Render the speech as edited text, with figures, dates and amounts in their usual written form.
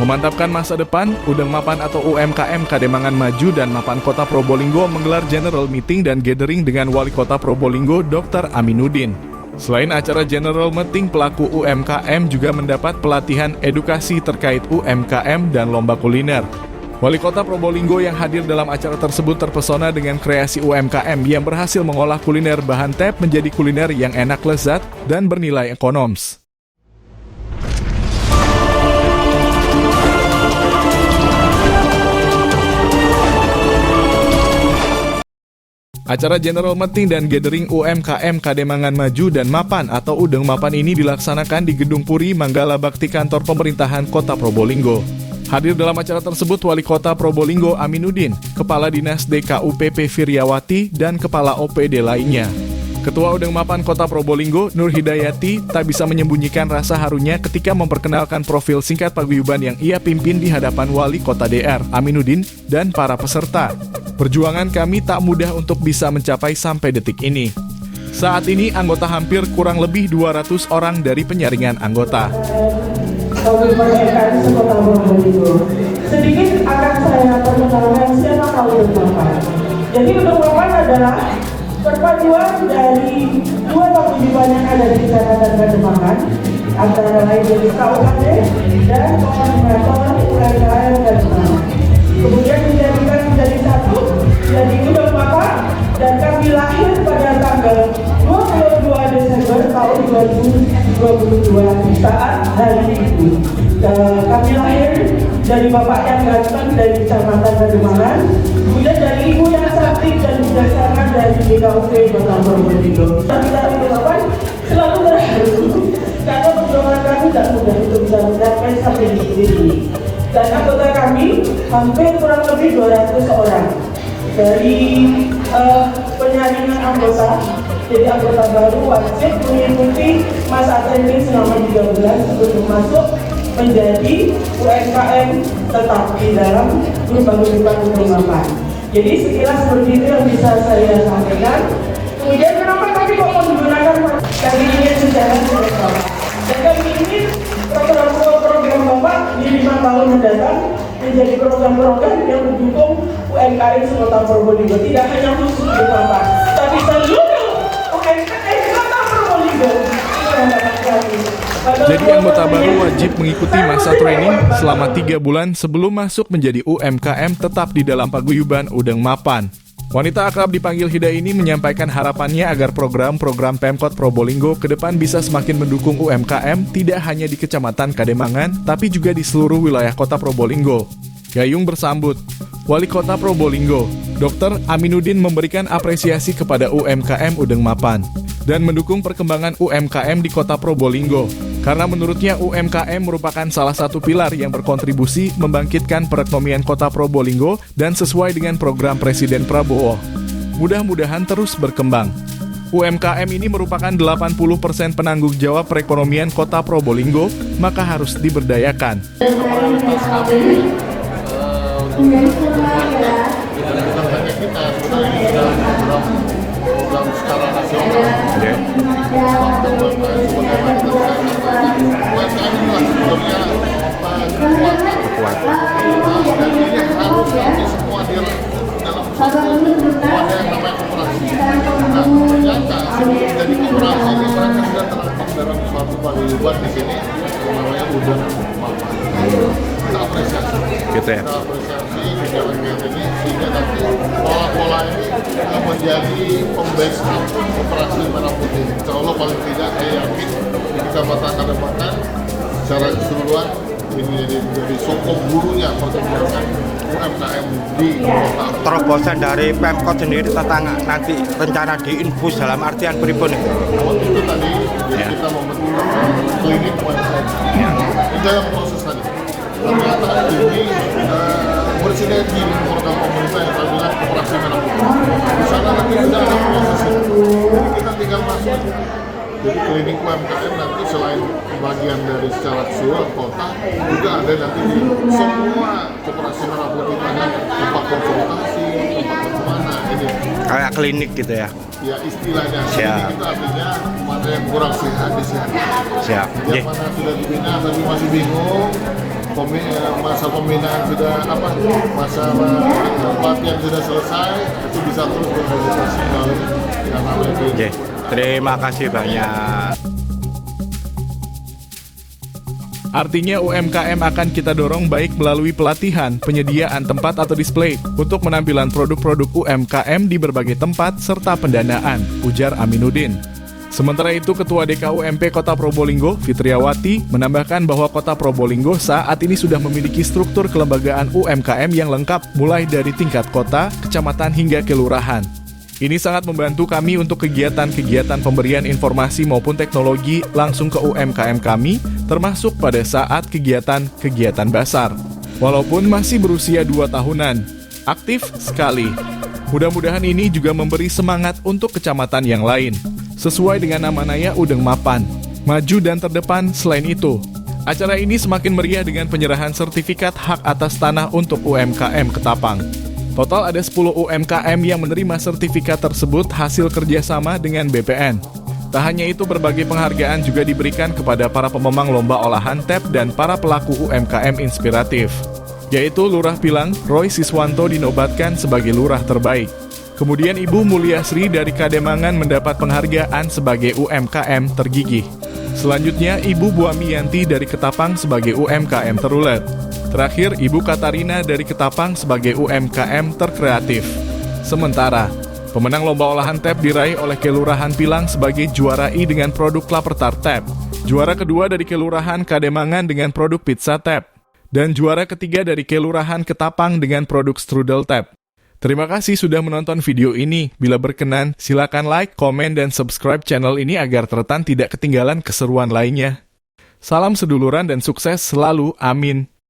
Memantapkan masa depan, Udang Mapan atau UMKM Kademangan Maju dan Mapan Kota Probolinggo menggelar general meeting dan gathering dengan Wali Kota Probolinggo Dr. Aminuddin. Selain acara general meeting, pelaku UMKM juga mendapat pelatihan edukasi terkait UMKM dan lomba kuliner. Wali Kota Probolinggo yang hadir dalam acara tersebut terpesona dengan kreasi UMKM yang berhasil mengolah kuliner bahan tep menjadi kuliner yang enak, lezat, dan bernilai ekonomis. Acara general meeting dan gathering UMKM Kademangan Maju dan Mapan atau Udang Mapan ini dilaksanakan di Gedung Puri Manggala Bakti Kantor Pemerintahan Kota Probolinggo. Hadir dalam acara tersebut Wali Kota Probolinggo Aminuddin, Kepala Dinas DKUPP Firyawati, dan Kepala OPD lainnya. Ketua Udang Mapan Kota Probolinggo, Nur Hidayati, tak bisa menyembunyikan rasa harunya ketika memperkenalkan profil singkat paguyuban yang ia pimpin di hadapan Wali Kota DR, Aminuddin, dan para peserta. Perjuangan kami tak mudah untuk bisa mencapai sampai detik ini. Saat ini anggota hampir kurang lebih 200 orang dari penyaringan anggota. Sedikit akan saya perkenalkan siapa Udang Mapan. Jadi Udang Mapan adalah perpaduan dari dua paguyuban yang ada di Kecamatan Kademangan, antara lain dari KUHD dan koordinator UMKM Kademangan. Kemudian dijadikan menjadi satu, jadi Udang Mapan, dan kami lahir pada tanggal 22 Desember tahun 2022 saat Hari Ibu. Kami lahir dari bapak yang ganteng dari Kecamatan Kademangan, kemudian dari ibu yang cantik dan bijaksana dari DKUP Kota Probolinggo. Kita Mapan selalu terharu karena perjuangan kami tak mudah untuk bisa mencapai sampai di sini. Dan anggota kami hampir kurang lebih 200 orang dari penyaringan anggota. Jadi anggota baru wajib mengikuti masa training selama 3 bulan sebelum masuk menjadi UMKM tetap di dalam grup paguyuban Udang Mapan. Jadi sekilas seperti itu yang bisa saya sampaikan. Kemudian kenapa kami kok menggunakan kami ingin sejarah Bapak? Dan kami ingin program Bapak di 5 tahun mendatang menjadi program-program yang mendukung UMKM Kota Probolinggo, tidak hanya khusus Udang Mapan, tapi seluruh UMKM Kota Probolinggo. Jadi anggota baru wajib mengikuti masa training selama 3 bulan sebelum masuk menjadi UMKM tetap di dalam paguyuban Udang Mapan. Wanita akrab dipanggil Hida ini menyampaikan harapannya agar program-program Pemkot Probolinggo ke depan bisa semakin mendukung UMKM tidak hanya di Kecamatan Kademangan, tapi juga di seluruh wilayah Kota Probolinggo. Gayung bersambut, Wali Kota Probolinggo, Dr. Aminuddin memberikan apresiasi kepada UMKM Udang Mapan dan mendukung perkembangan UMKM di Kota Probolinggo. Karena menurutnya UMKM merupakan salah satu pilar yang berkontribusi membangkitkan perekonomian Kota Probolinggo dan sesuai dengan program Presiden Prabowo. Mudah-mudahan terus berkembang. UMKM ini merupakan 80% penanggung jawab perekonomian Kota Probolinggo, maka harus diberdayakan. Program secara nasional, kuat. Dan ini harus nanti semua di dalam wadah yang namanya koperasi. Nah, ternyata sebelum jadi koperasi ini mereka sudah terangkat dalam suatu paguyuban di sini namanya Udang Mapan. Kita apresiasi. Gitu ya. Kita apresiasi di jalan ini sehingga nanti pola-pola ini menjadi pembackup operasi Merah Putih. Insya Allah paling tidak saya yakin di Kecamatan Kademangan secara keseluruhan ini menjadi sokong gurunya perkembangan UMKM di kota. Terobosan dari Pemkot sendiri tentang nanti rencana diinfus dalam artian pripun itu? Itu tadi jadi kita membentuk klinik UMKM. Itu yang proses tadi. Ternyata ini bersinergi dengan program pemerintah yang adalah koperasi Merah Putih. Di sana nanti sudah ada proses itu. Jadi kita tinggal masuk. Jadi klinik UMKM nanti selain bagian dari secara keseluruhan kota juga ada nanti di semua koperasi Merah Putih, banyak tempat konsultasi, tempat bagaimana ini Kayak klinik gitu ya? Ya istilahnya, Siap. ini kita artinya mana yang kurang sehat di sehat. Siap. Yang mana sudah dibina tapi masih bingung, masa pembinaan sudah masa pelatihan sudah selesai, itu bisa terus berkomunikasi melalui kanal itu. Oke, terima kasih banyak. Artinya UMKM akan kita dorong baik melalui pelatihan, penyediaan tempat atau display untuk penampilan produk-produk UMKM di berbagai tempat serta pendanaan, ujar Aminuddin. Sementara itu, Ketua DKUMP Kota Probolinggo, Fitriawati, menambahkan bahwa Kota Probolinggo saat ini sudah memiliki struktur kelembagaan UMKM yang lengkap mulai dari tingkat kota, kecamatan hingga kelurahan. Ini sangat membantu kami untuk kegiatan-kegiatan pemberian informasi maupun teknologi langsung ke UMKM kami, termasuk pada saat kegiatan-kegiatan besar. Walaupun masih berusia 2 tahunan, aktif sekali. Mudah-mudahan ini juga memberi semangat untuk kecamatan yang lain. Sesuai dengan nama Naya Udeng Mapan, maju dan terdepan. Selain itu, acara ini semakin meriah dengan penyerahan sertifikat hak atas tanah untuk UMKM Ketapang. Total ada 10 UMKM yang menerima sertifikat tersebut hasil kerjasama dengan BPN. Tak hanya itu, berbagai penghargaan juga diberikan kepada para pememang lomba olahan tep dan para pelaku UMKM inspiratif. Yaitu Lurah Pilang, Roy Siswanto dinobatkan sebagai lurah terbaik. Kemudian Ibu Mulyasri dari Kademangan mendapat penghargaan sebagai UMKM tergigih. Selanjutnya Ibu Buamiyanti dari Ketapang sebagai UMKM terulet. Terakhir, Ibu Katarina dari Ketapang sebagai UMKM terkreatif. Sementara, pemenang lomba olahan tep diraih oleh Kelurahan Pilang sebagai juara I dengan produk Klaper Tart Tep. Juara kedua dari Kelurahan Kademangan dengan produk Pizza Tep. Dan juara ketiga dari Kelurahan Ketapang dengan produk Strudel Tep. Terima kasih sudah menonton video ini. Bila berkenan, silakan like, komen, dan subscribe channel ini agar Tretan tidak ketinggalan keseruan lainnya. Salam seduluran dan sukses selalu, amin.